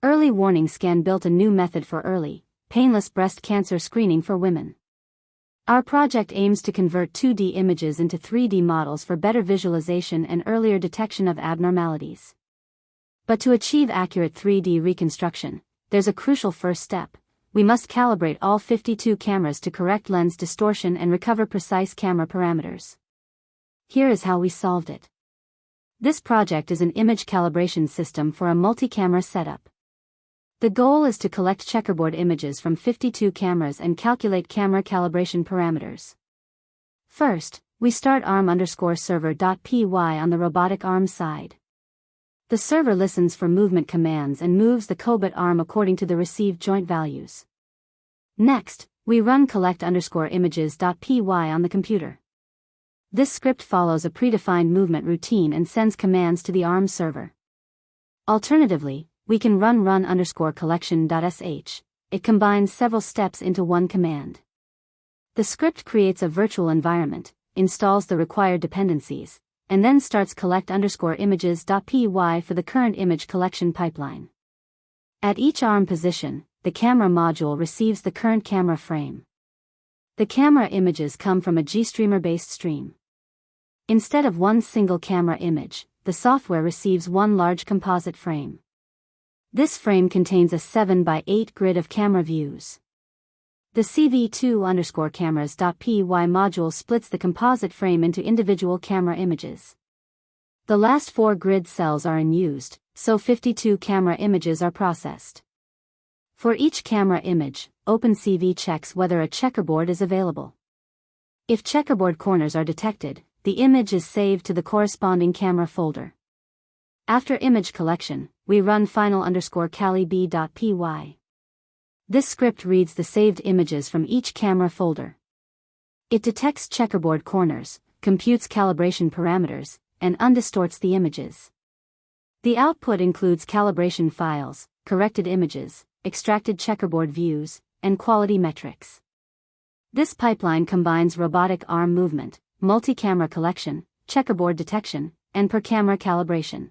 Early Warning Scan built a new method for early, painless breast cancer screening for women. Our project aims to convert 2D images into 3D models for better visualization and earlier detection of abnormalities. But to achieve accurate 3D reconstruction, there's a crucial first step. We must calibrate all 52 cameras to correct lens distortion and recover precise camera parameters. Here is how we solved it. This project is an image calibration system for a multi-camera setup. The goal is to collect checkerboard images from 52 cameras and calculate camera calibration parameters. First, we start arm_server.py on the robotic arm side. The server listens for movement commands and moves the cobot arm according to the received joint values. Next, we run collect_images.py on the computer. This script follows a predefined movement routine and sends commands to the arm server. Alternatively, we can run run_collection.sh. It combines several steps into one command. The script creates a virtual environment, installs the required dependencies, and then starts collect_images.py for the current image collection pipeline. At each arm position, the camera module receives the current camera frame. The camera images come from a GStreamer-based stream. Instead of one single camera image, the software receives one large composite frame. This frame contains a 7x8 grid of camera views. The cv2_cameras.py module splits the composite frame into individual camera images. The last 4 grid cells are unused, so 52 camera images are processed. For each camera image, OpenCV checks whether a checkerboard is available. If checkerboard corners are detected, the image is saved to the corresponding camera folder. After image collection, we run final_calib.py. This script reads the saved images from each camera folder. It detects checkerboard corners, computes calibration parameters, and undistorts the images. The output includes calibration files, corrected images, extracted checkerboard views, and quality metrics. This pipeline combines robotic arm movement, multi-camera collection, checkerboard detection, and per-camera calibration.